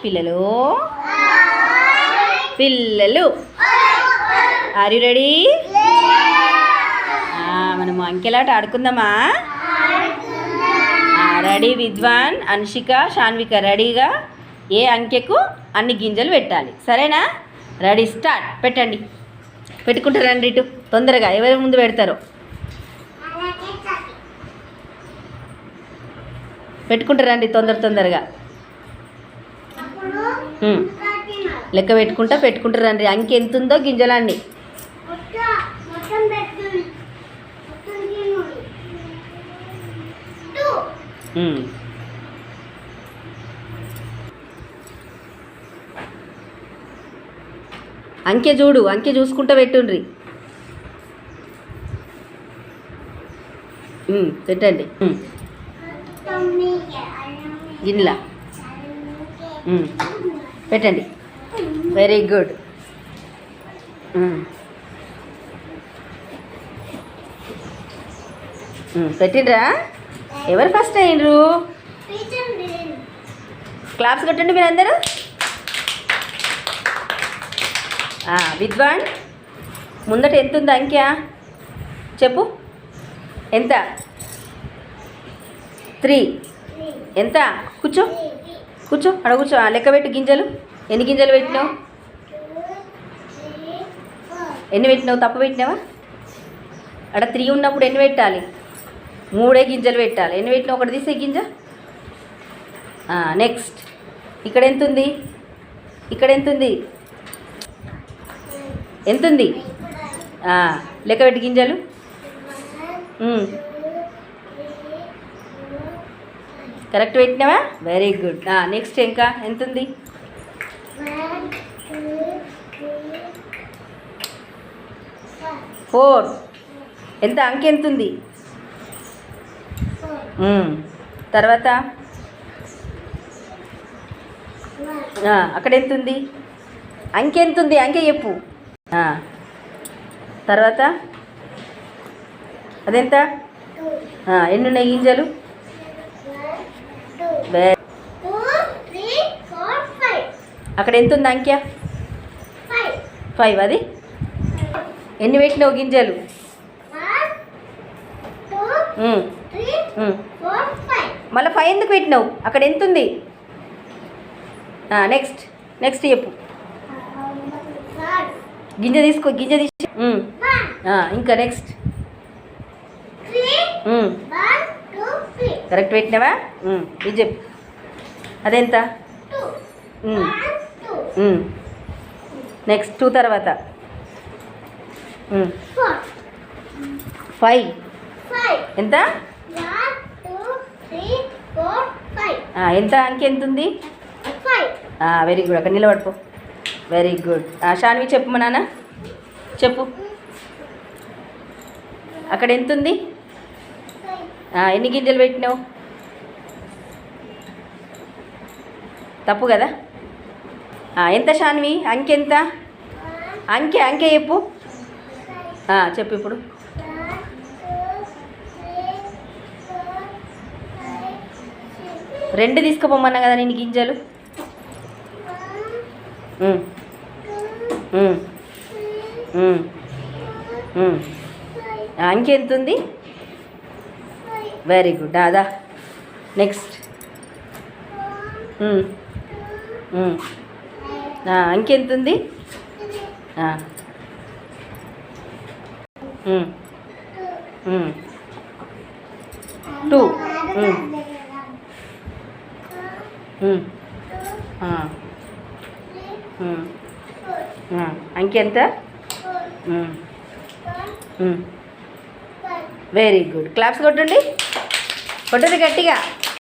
పిల్లలు పిల్లలు are you ready? మనము అంకెలాట ఆడుకుందామా? రెడీ విద్వాన్, అన్షిక, శాన్విక రెడీగా ఏ అంకెకు అన్ని గింజలు పెట్టాలి, సరేనా? Ready start. పెట్టండి. పెట్టుకుంటారండి ఇటు తొందరగా, ఎవరి ముందు పెడతారో పెట్టుకుంటారండి తొందరగా లెక్క పెట్టుకుంటారండి. అంకె ఎంత ఉందో గింజలన్నీ. అంకె చూడు, అంకె చూసుకుంటూ పెట్టుండ్రి. పెట్టండి గిన్నెలా పెట్టండి. Very good. పెట్టిండ్రా? ఎవరు ఫస్ట్ అయ్యిండ్రు? క్లాప్స్ కొట్టండి మీరు అందరూ. విద్వాన్, ముందట ఎంత ఉంది అంకె చెప్పు. ఎంత? 3. ఎంత? కూర్చో అక్కడ కూర్చో. లెక్క పెట్టు గింజలు. ఎన్ని గింజలు పెట్టినావు? ఎన్ని పెట్టినావు? తప్పు పెట్టినావా? అక్కడ 3 ఉన్నప్పుడు ఎన్ని పెట్టాలి? 3 గింజలు పెట్టాలి. ఎన్ని పెట్టినావు? ఒకటి తీసే గింజ. నెక్స్ట్ ఇక్కడ ఎంత ఉంది? ఎంత ఉంది? లెక్క పెట్టి గింజలు. కరెక్ట్ పెట్టినావా? Very good. నెక్స్ట్ ఇంకా ఎంత ఉంది? 4. ఎంత? అంకె ఎంత ఉంది? తర్వాత అక్కడ ఎంత ఉంది? అంకె ఎంత ఉంది? అంకె చెప్పు. తర్వాత అదెంత? ఎన్ని ఉన్నాయి గింజలు? అక్కడ ఎంత ఉంది అంకె? 5. అది ఎన్ని పెట్టినావు గింజలు? 1 2 3 4 5. మళ్ళీ 5 ఎందుకు పెట్టినావు? అక్కడ ఎంత ఉంది? నెక్స్ట్ చెప్పు. గింజ తీసి ఇంకా నెక్స్ట్. కరెక్ట్ పెట్టినావా? ఇది చెప్పు. అదెంత? 2. నెక్స్ట్ 2 తర్వాత 5. ఎంత? ఎంత అంకె ఎంత ఉంది? Very good. అక్కడ నిలబడిపో. Very good. శాన్వి చెప్పు. మా నాన్న చెప్పు. అక్కడ ఎంత ఉంది? ఎన్ని గింజలు పెట్టినావు? తప్పు కదా? ఎంత శాన్వి? అంకె ఎంత? అంకె చెప్పు. చెప్పు ఇప్పుడు. 2 తీసుకుపోమన్నా కదా నేను గింజలు. అంకె ఎంత ఉంది? Very good. అదా నెక్స్ట్. అంకె ఎంత ఉంది? 2. అంకె ఎంత? Very good. క్లాప్స్ కొట్టండి గట్టిగా.